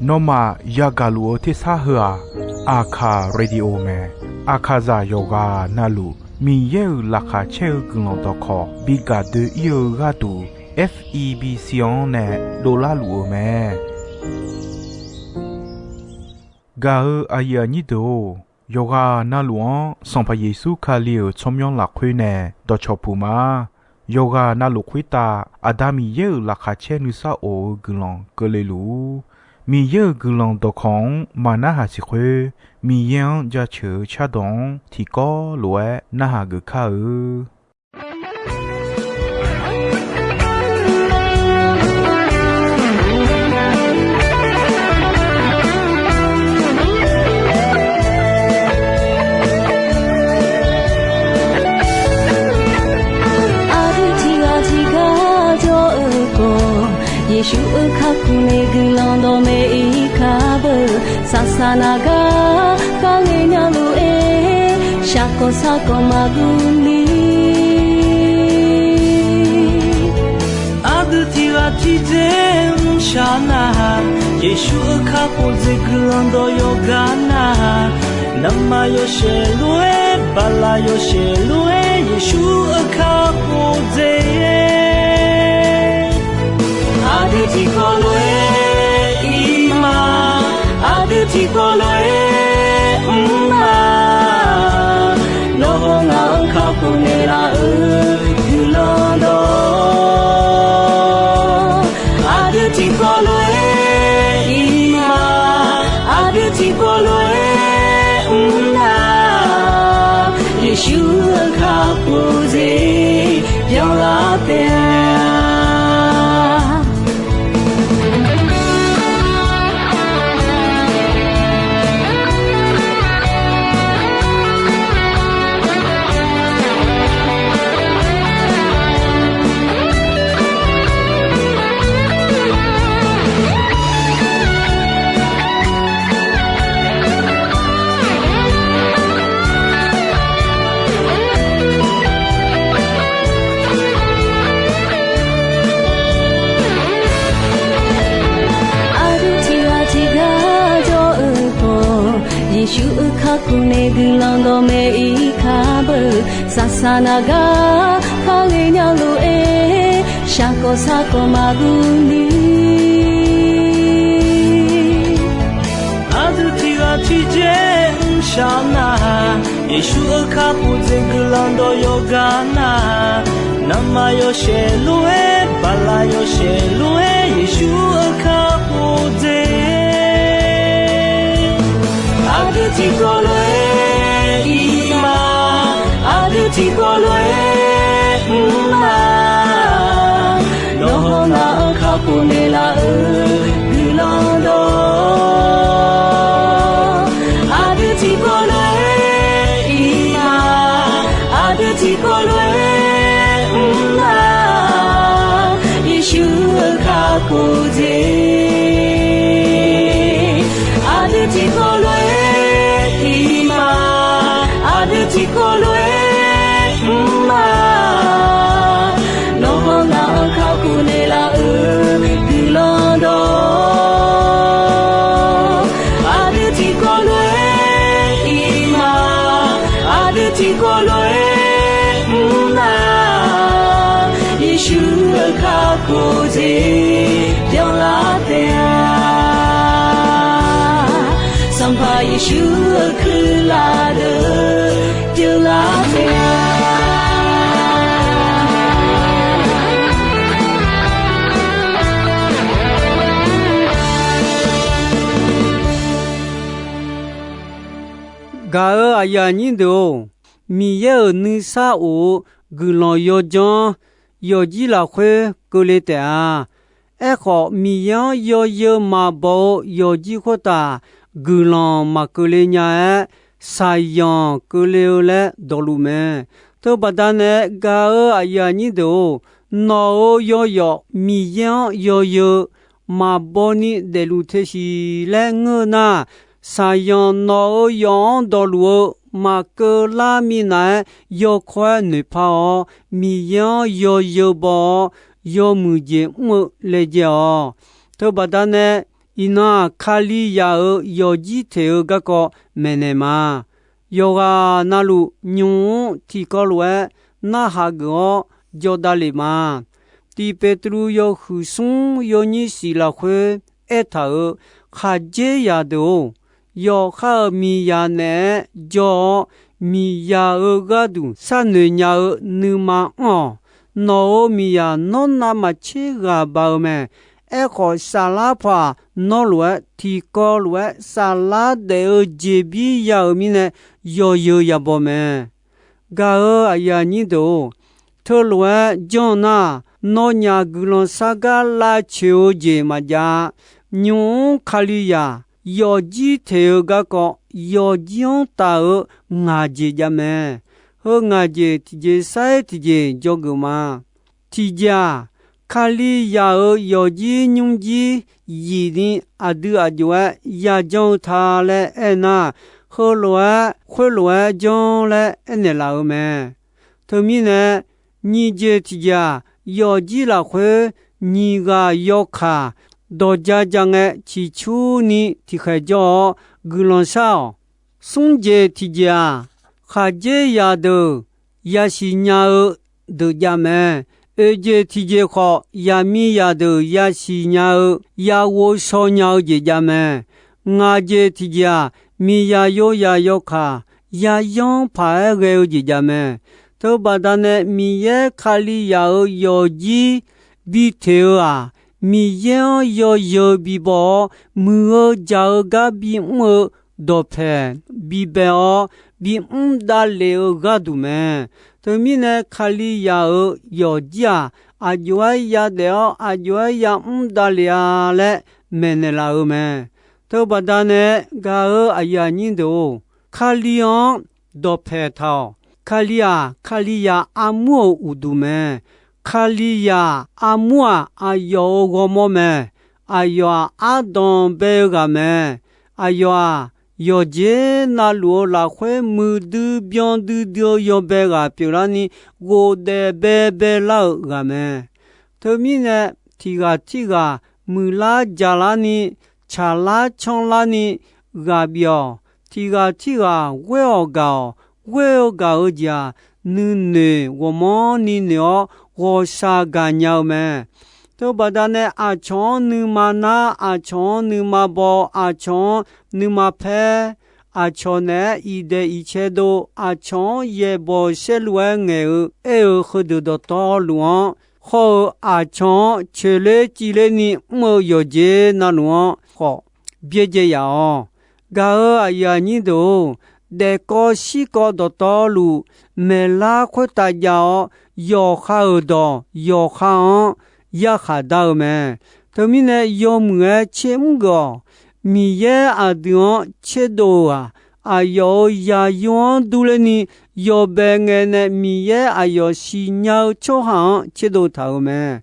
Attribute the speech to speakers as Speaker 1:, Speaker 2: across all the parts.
Speaker 1: นอมายากาลูที่ซาหัวอาคาเรดิโอแมอาคาซาโยกานาลูมีเยอลักาเชลกลองตอคอบิกาเดเยกาตู FEB ซิออนเนโดลาลูแมกาอายานิโดโยกานาลวงสัมพเยซูคาเลียวชมยองหลักคุยแน่ดอชอปูมาโยกานาลุคุยตาอาดามีเยอลักาเชนุซาโอกลองกเลลูมีเยอะกลองตอของมานาหาสิคุมียังจะเชื่อชาดงที่ก็รวยนาหากข้า
Speaker 2: ယေရှုအခါခုနေကလောင်တော်မေခါဘဆာဆာနာကကောင်းငယ်ညလူအေရှာကိုစာကိုမကူလီ
Speaker 3: အာဒတီဝတီဇေရှာနာယေရှုအခါခုဇေကလောင်တော်ယောဂနာနမယောရှေလွေဘလာယောရှေလွေယေရှုအခါခုဇေAditi kolwe ima Aditi kolwe ma No nga ka punela yulondo Aditi kolwe ima Aditi kolwe na Yeshu ka puze yola teယေရှုအခါခုနေကလောင်တော်မေခါဘဆာဆာနာကခေါင်းငယ်ညလူအေရှာကိုစာကိုမကူလီအာဒတီကတီဂျေရှာနာယေရှုအခါခုဇေကလောင်တော်ယောဂနာနမယောရှေလူအေဘလာယောရှေလူအေယေရှုအခါခုဇေAditi kolwe ima Aditi kolwe ma No na ka punela yulondo Aditi kolwe ima Aditi kolwe ma Yeshu ka kuze Aditi kolwe Aditi kolwe ma no na ka kunela yulondo Aditi kolwe ima Aditi kolwe ma Yeshu ka kuze yola te Sampa Yeshu kulade Dilate
Speaker 4: Ga ayani do mi ye ni sa o gulon yo jon yo ji la khwe ko le ta e kho mi yan yo ma bo yo ji kho ta gulon ma ko le nya sa yan ko le le do lu me to badane ga ayani do no yo mi yan yo ma bo ni de lu the shi le ngna sa yan no yan do lu ma ke la mi na yo khwa ne pa mi yan yo bo yo mu je mu le je 特巴达呢，伊那卡利亚尔有几条个个没呢嘛？有啊，那路牛提高了，那哈个就达里嘛？第贝特鲁有护送有你西拉会，他尔哈杰亚多，有哈米亚呢，就米亚尔个度，三年亚尔你嘛哦，那米亚那那么切个包咩？个沙拉帕那罗提高罗沙拉的这边要米呢，有也不咩？个哎呀，你都特罗叫那nya gulon saga la cheo je ma ja nyu khali ya yo ji theo ga ko yo jion ta nga je ja me ho nga je ti je sai ti je joguma ti ja khali ya yo ji nyu ji yi ni adu ajwa ya jong tha le ena ho lo jong le ene la me to mi ne ni je ti ja有几了会，你个要看，大家讲的起初你提开叫古龙少，送节提家，哈节亚的亚西亚尔的家门，节提节好亚米亚的亚西亚尔亚我少鸟节家门，我节提家米亚有亚要看，亚样排个节家门。特巴达呢，米耶卡利亚有几比头啊，米耶有比包，木加个比木多片，比白比达了个多么？特米呢，卡利亚有家，阿就呀的阿就呀达了嘞，没呢啦么？特巴达呢，个阿呀你都卡利亚多片头。卡利亚阿莫乌杜咩？卡利亚阿莫阿有个么咩？阿有阿东贝个咩？阿有啊，有节那路拉会木的边的丢有贝个，比如你我的贝老个咩？特米呢，提个木拉加拉尼，查拉冲拉尼个表，提个我要搞。我搞家，你我们你了，我啥干要咩？都把他呢阿强你嘛那阿强你嘛包阿强你嘛拍阿强呢一切都阿强也不写乱哎喝得到乱，好阿强吃了几了你没有接那乱好，别这样，搞哎呀你都。để có sĩ có đồ to lù mẹ la khối ta giáo yo khá ở đó yo khá ya khá đau mẹ thế mình này yo mẹ chém gò mi ye à đion chế đồ à yo ya yon du lên ni yo bè nghe nè mi ye à yo xì nhau cho hàng chế đồ thảo mẹ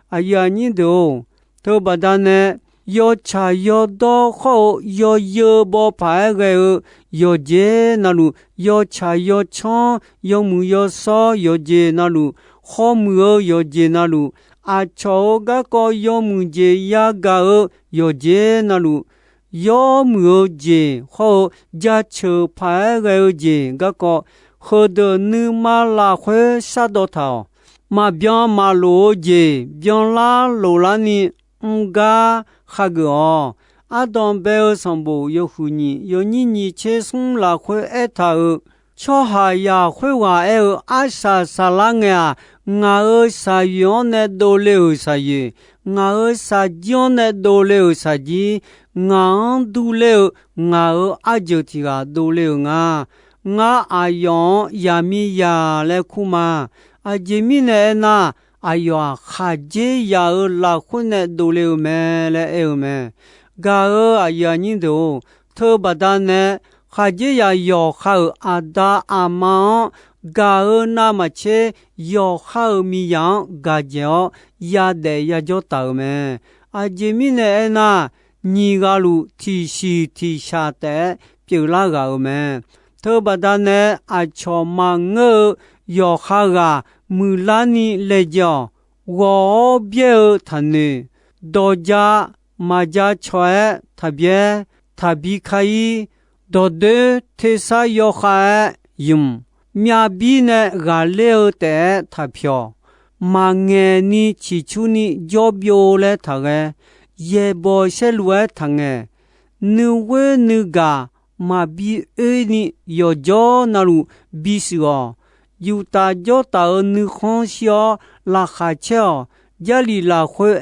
Speaker 4: à ya ni đồ thế bà đa nè yo cha yo do ho yo yo bo pa ge yo je na lu yo cha yo chon yo mu yo so yo je na lu ho mu yo je na lu a cho ga ko yo mu je ya ga yo je na lu yo mu je ho ja cho pa ge je ga ko ho de nu ma la khwe sa do thao ma byan ma lo je byan la ni nga哈个哦，阿当贝尔上部有妇女，有你切送了会爱他瞧下呀会话阿啥啦呀，我啥样呢都留啥嘢，我啥样呢都留啥嘢，我都留我阿就提个都留我阿样呀咪呀来哭嘛，阿姐咪呢那。哎呀，哈杰呀拉婚的都留没了没，个哎呀你都特别大呢，哈杰呀要好阿达阿妈，个那么切要好米样个叫呀的呀就到没，阿杰米呢那你个路提西提下的表那个没，特别大呢阿乔马我要好个。木拉尼来讲，我别谈呢，大家马家川特别特别可以多的特色要害用面比呢个了的他票马眼你起初你要表了他个也不是路他个你为你个马比你要叫那路比是个有大叫大你看小拉下桥家里拉回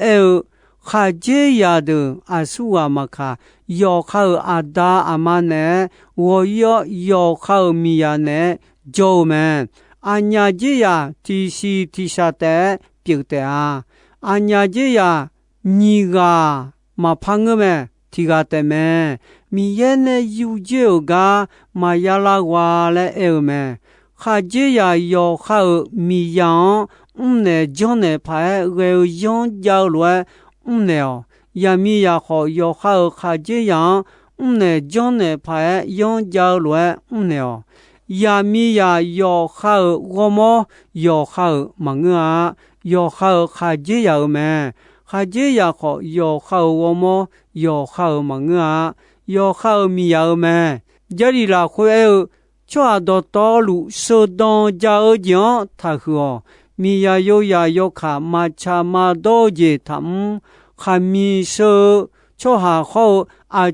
Speaker 4: 哈这样的阿苏阿玛卡要靠阿达阿玛呢我要靠米亚呢就们安呀这样提西提下的表的啊安呀这样你个马胖个me提个的me米也呢有这个马亚拉瓦来me哈这样要靠米样呢就呢拍个样交流呢呀米呀好要好哈这样呢将呢拍样交流呢呀米呀要好我们要好忙啊要好哈这样么哈这样好要好我们要好忙啊要好米呀么这里啦会抓到道路手动交警他说米呀有呀有卡马查马多节他们哈米说cho hà khâu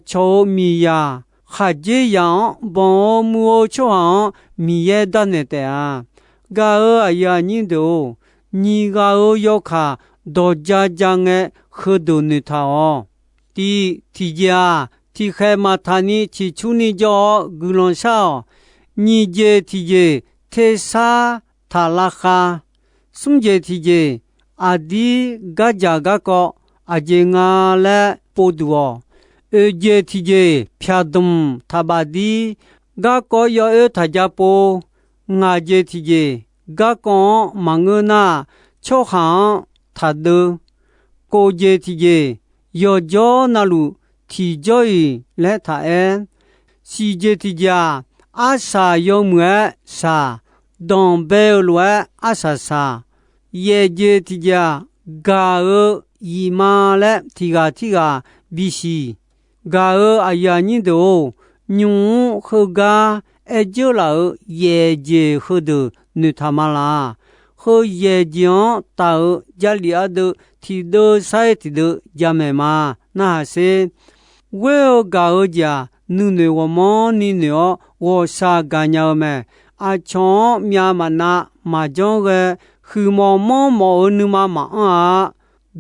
Speaker 4: cho mi ya ha je yang bo mu cho ha mi ye da ne te a ga ya ni do ni ga yo kha do ja jang e khu do ni tha o ti ja ti khe ma tha ni chi chu ni jo gu lon sa ni je ti je te sa tha la kha sum je ti je adi ga ja ga ko a je nga le po duo je ti je phya dum tha ba di ga ko yo tha ja po nga je ti je ga ko mang na cho ha tha de ko je ti je yo jo na lu ti jo yi le tha si je ti ja a sa yo mwe sa don be lo a sa ye je ti ja ga yi ma le ti ga bi si ga a ya ni do nyu ho ga e jo la ye je ho de nu tha ma la ho ye jion ta ja li a de ti do sai ti de ja me ma na se we ga ja nu ne wo mo ni ne wo sa ga nya me a chon mya ma na ma jo ge khu mo mo nu ma a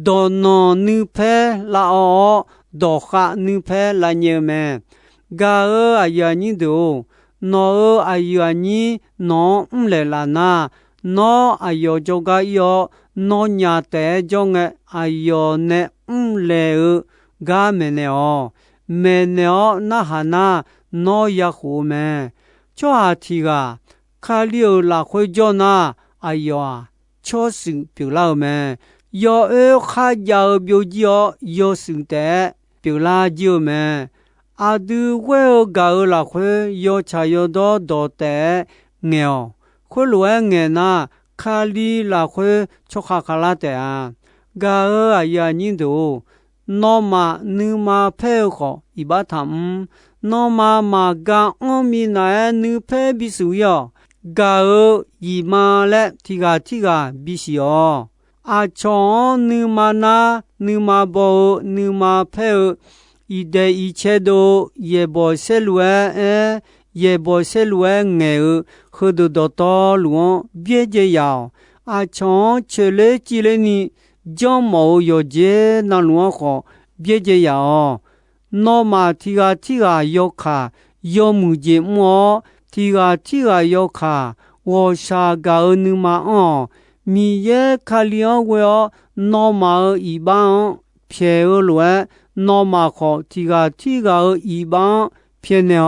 Speaker 4: do no nu phe la o do kha nu phe la nye me ga a ya ni do no a ya ni no le la na no a yo jo ga yo no nya te jo nge a yo ne le ga me ne o na ha na no ya hu me cho a ti ga kha liu la khoi jo na a yo cho sing pi la me yo kha ya bio ji yo sing te pi la ji me a du we ga la khoi yo cha yo do te ngeo khoi lo nge na kha li la khoi cho kha la te a ga ya ni do no ma nu ma phe kho i ba tham no ma ga on mi na nu phe bi su yo ga yi ma le ti ga bi si yo a chon nu ma na nu ma bo nu ma phe i de i che do ye bo se lue ye bo se lue nge khu do to luo bie je yao a chon che le ji le ni jo mo yo je na luo kho bie je yao no ma ti ga yo kha yo mu je mo ti ga yo kha wo sha ga nu ma mi ye kha liao we no ma i ba phe lue no ma kho ti ga i ba phe ne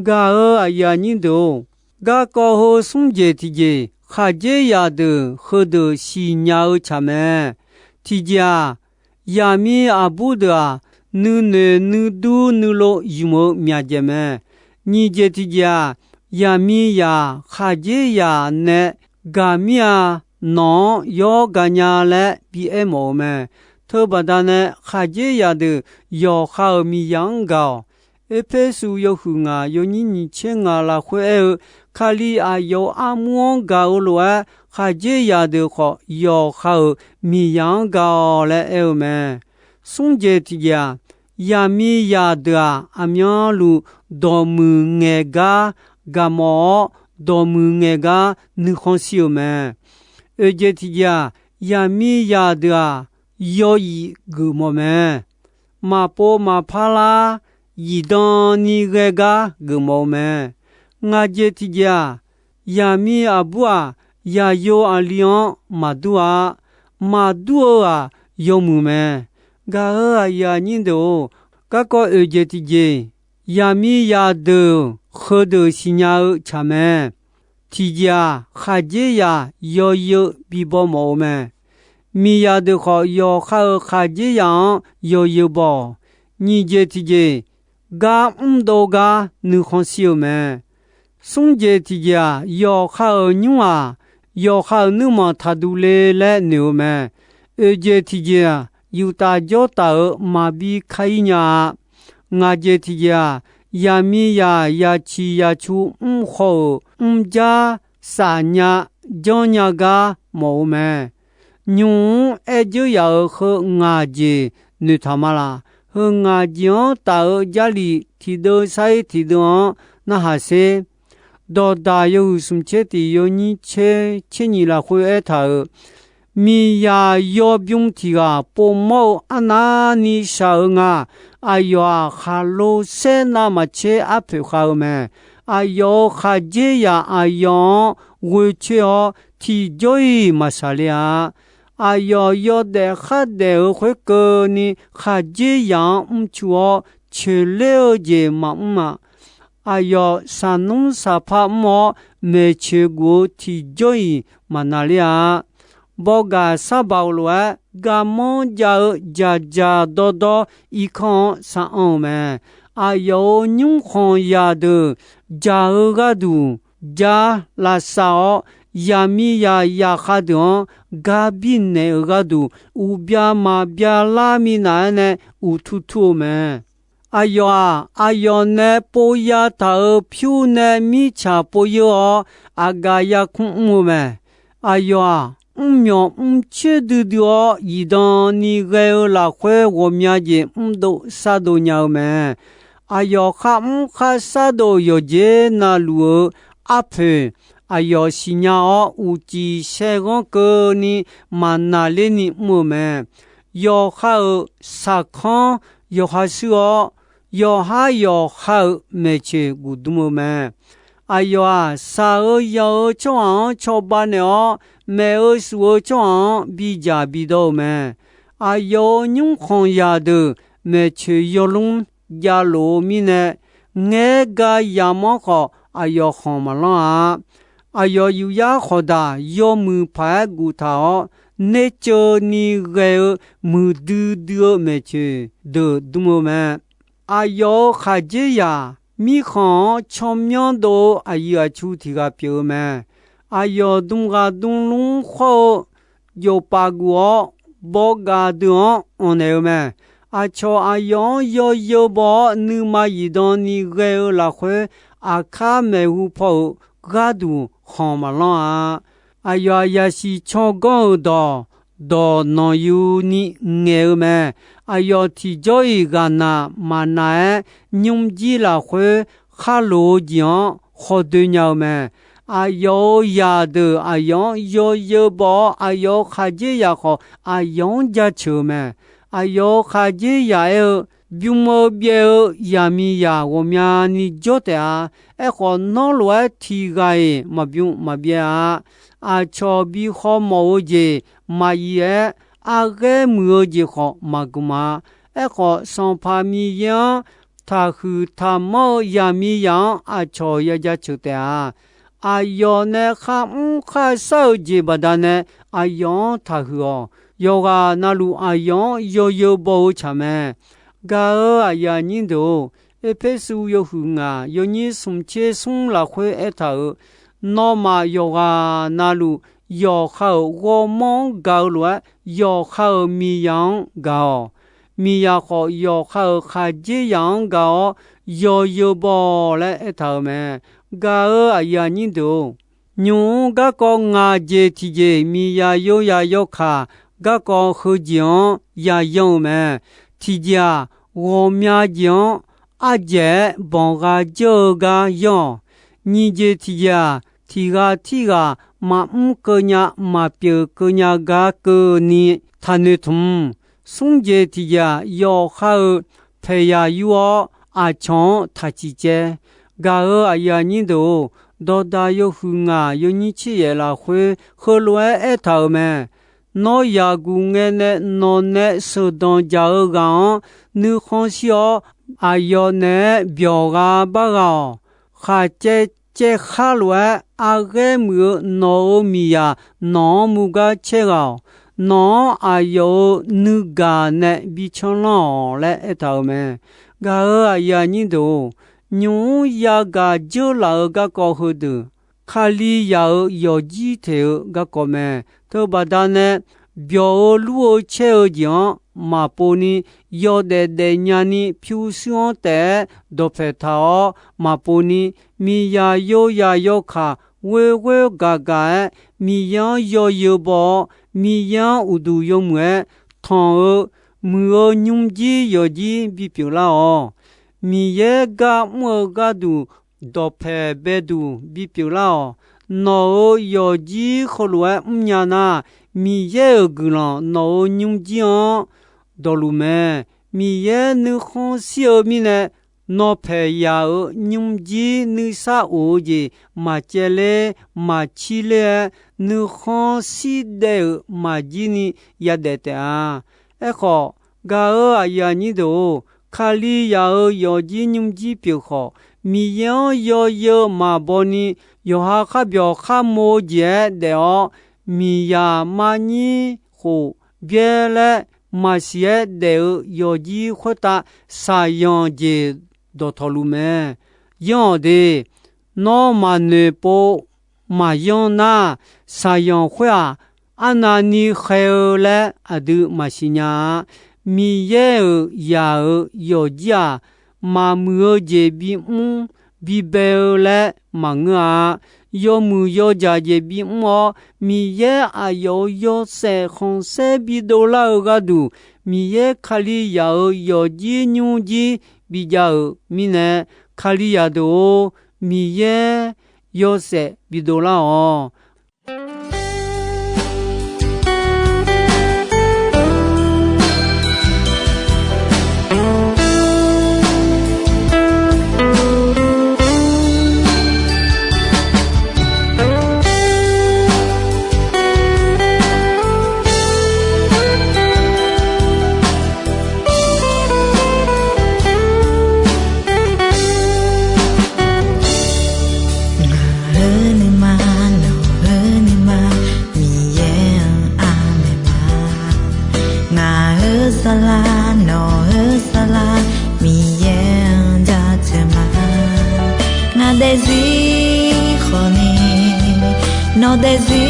Speaker 4: ga a ya ni do ga ko ho sum je ti je kha je ya de ho de si nya cha me ti ja ya mi a bu da nu ne nu du nu lo yu mo mya je me ni je ti ja ya mi ya kha je ya ne ga mi a no yo ga nya le bi e mo me 特巴达呢哈杰亚的要好米养高。佩苏有胡啊，有你钱啊啦会卡里啊有阿莫高了哈杰亚的话要好米养高了们。松杰提呀，亚米亚的阿苗路多木埃嘎嘎毛多木埃嘎你看小们。杰提呀，亚米亚的要一个么们，马波马帕拉。一当你个个个毛们，我这提家亚米阿布啊，亚有阿亮马杜啊，马杜啊有木们，个啊亚人都，个个这提家亚米亚都喝的新娘茶们，提家哈杰呀要有比包毛们，米亚的好要哈杰样要有包，你这提家。ga do ga nu khon siu me song je ti ya yo kha nyu a yo kha nu ma tha du le le nu me e je ti ya yu ta jo ta ma bi khai nya nga je ti ya ya mi ya chi ya chu ho ja sa nya jo nya ga mo me nyu e jo ya ho nga je nu tha ma la hơn ngà gió tạo gia lì thì đôi say thì đó na hà se đo đa yêu sum chết thì yêu ni chết chết ni là khôi thở mi ya yêu biung thì à bộ mẫu anh ni sao ngà ayo hà lô se na mà chết áp phèo mà ayo hà dễ ya ayo vui chơi thì joy mà sao à ayo yo de kha de khoi ko ni kha je yang chuo che leo je ma ma ayo sanung sa pha mo me che go ti joy manalia boga sa baulwa ga mo ja do do i khon sa on me ayo nyung khon ya de ja ga du ja la sao Yami ya khadon gabin ne gadu ubya ma bya la mi na ne ututu me ayo ne po ya ta phu ne mi cha po yo aga ya khum me ayo myo che du dio yi don ni ge la khwe wo mya je do sa do nya me ayo kha sa do yo je na lu a phe ayo sinya u chi se gon ko ni manna le ni mo me yo ha sa khon yo ha su yo ha me che gu du mo me ayo sa yo cho ba ne me su cho bi ja bi do me ayo nyung khon ya de me che yo lung ya lo mi ne nge ga ya mo kho ayo khon ma la ayo yu ya khoda yo mu pha gu tha ne cho ni ge mu du me che de du mo me ayo kha je ya mi khon chom myon do ayi chu thi ga pyo me ayo dum ga dum lung kho yo pa gu bo ga du on ne me a cho ayo yo bo nu ma yi don ni ge la khwe a kha me hu pho ga du khom ma la ayo ya si cho go do no yu ni nge me ayo ti joy ga na ma na nyum ji la khwe kha lo jian kho de nya me ayo ya de ayo yo bo ayo kha je ya kho ayo ja chu me ayo kha je ya e Byumo bie yami ya womya ni jote a kho no lo ti ga e ma byu ma bia a cho bi kho mo je ma ye a ge mu je kho ma guma kho son pha mi ya ta hu ta mo yami ya a cho ya ja chu te a yo ne kha sao je ba da ne a yo ta hu yo ga na lu a yo bo cha me ga ya nin do e pe su yo hu nga yo ni sum che sung la khwe e ta no ma yo ga na lu 要靠我们搞了，要靠米养搞，米养好要靠还这样搞，要有包来一头咩？搞哎呀你都，牛个个牙节体节米呀有呀有卡，个个好讲呀有咩？体节我面讲阿姐帮个就个用，你节体节体个。mà cơ nhà mà biểu cơ nhà gà cơ ni thanh nữ thùng sung dê thì ya yo khao thầy ya yuo a chong tha chi che gà a ya ni do do da yo hu nga yo ni chi ye la hui ho lue e thao me no ya gu nge ne no ne so don ja ga nu khon xio a yo ne bio ga ba ga kha che che kha lue a ge mu no mi ya no mu ga che ga no a yo nu ga ne bi chon lo le e ta me ga a ya ni do nyu ya ga jo la ga ko hu du khali ya yo ji the ga ko me to ba da ne bio lu che o jian ma po ni yo de nya ni phu suon te do phe tha ma po ni mi ya yo kha we ga ga mi yan yo bo mi yan u du yo mwe thon mu o nyum ji yo ji bi pyu la o mi ye ga mo ga du do phe be du bi pyu la o no yo ji kho lwa nya na mi ye gu la no nyum ji o do lu me mi ye nu khon si o mi ne no phe ya o nyum ji nu sa o ji ma che le ma chi le nu khon si de ma ji ni ya de te a e kho ga o a ya ni do khali ya o yo ji nyum ji pyu kho mi yo ma bo ni yo ha kha byo kha mo je de o mi ya ma ni ho bie le ma xie de yo ji kho ta sa yon je do tholu me yon de no ma ne po ma yon na sa yon khwa ana ni khe le adu ma sinya mi ye ya yo ja ma mu je bi bi be le ma nga yo mu yo ja je bi mo mi ye a yo se khon se bi do la ga du mi ye khali ya yo ji nyu ji bi ja mi ne khali ya do mi ye yo se bi do la o
Speaker 5: no de zi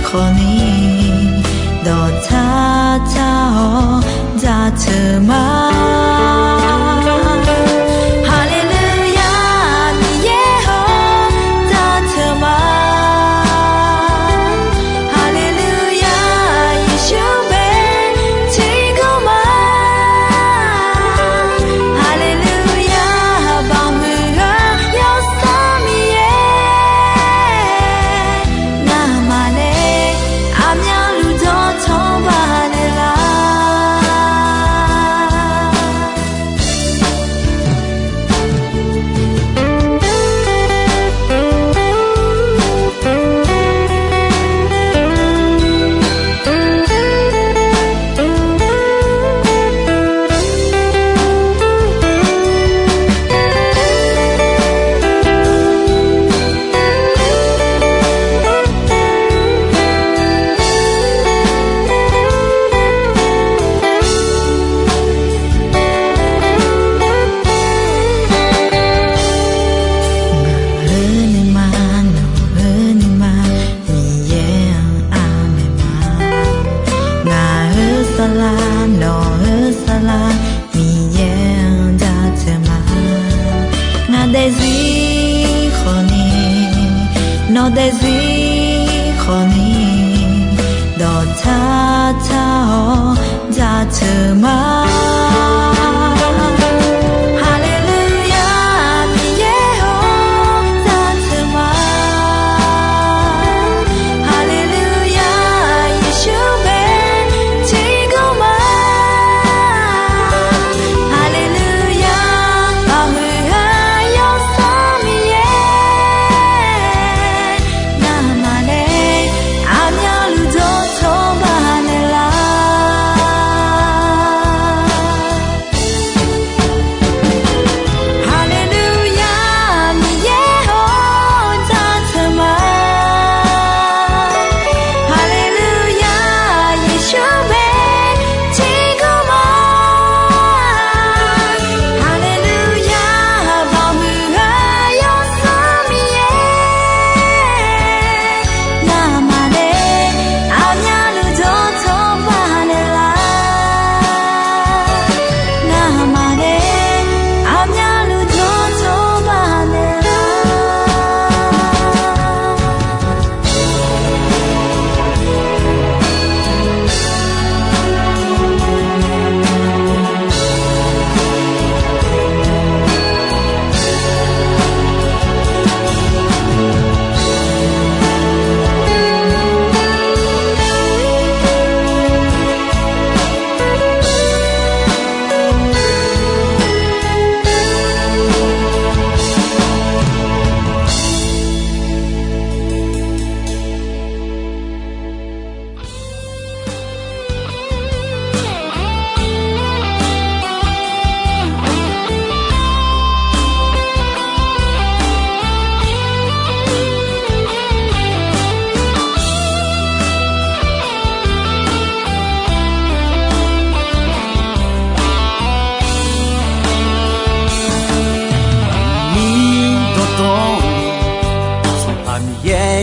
Speaker 5: khoni do cha cha za chma 的水可你都擦擦哦扎车吗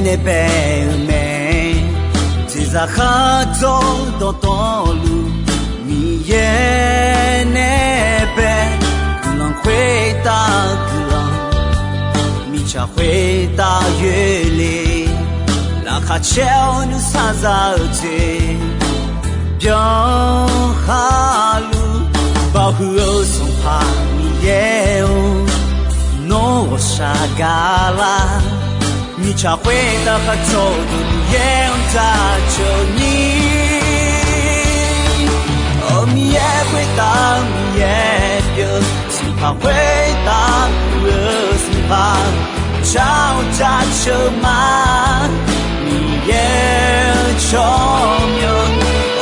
Speaker 3: ne be me tiza khazo do tolu mi ye ne be kulan khwe ta kulan mi cha khwe ta yue le la kha cheo nu sa za che byong halu ba hu o song pa mi ye o no shagala你茶会的和走的也在这里，哦，你也会当，你也有，心怕会当，热心怕，吵架车马，你也冲有，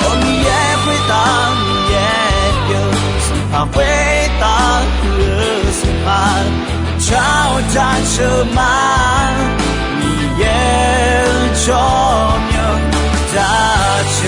Speaker 3: 哦，你也会当，你也有，心怕会当，热心怕，吵架车马。也照明大车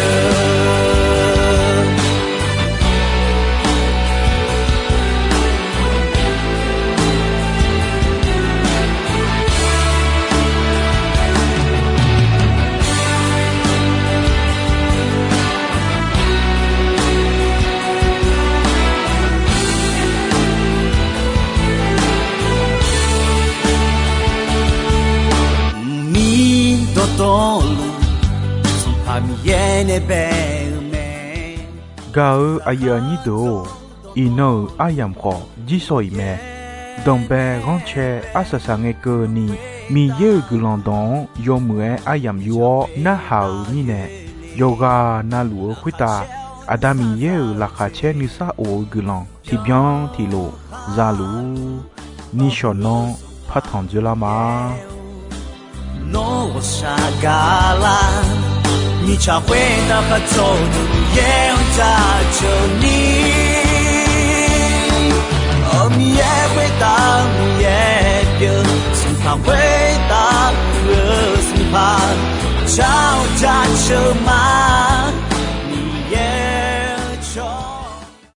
Speaker 1: Gao ayani do ino ayam kho jisoi me dombe ronche asasange ko ni mi ye gulandon yomue ayam yuo na hau ni ne yoga na luo khita adami ye la kha che ni sa o gulan ti bien ti lo zalu ni shono patan de la ma
Speaker 3: no shagala你茶会的和走的也在这里，哦，你也会当，你也有，心怕会当，热心怕，吵架车马。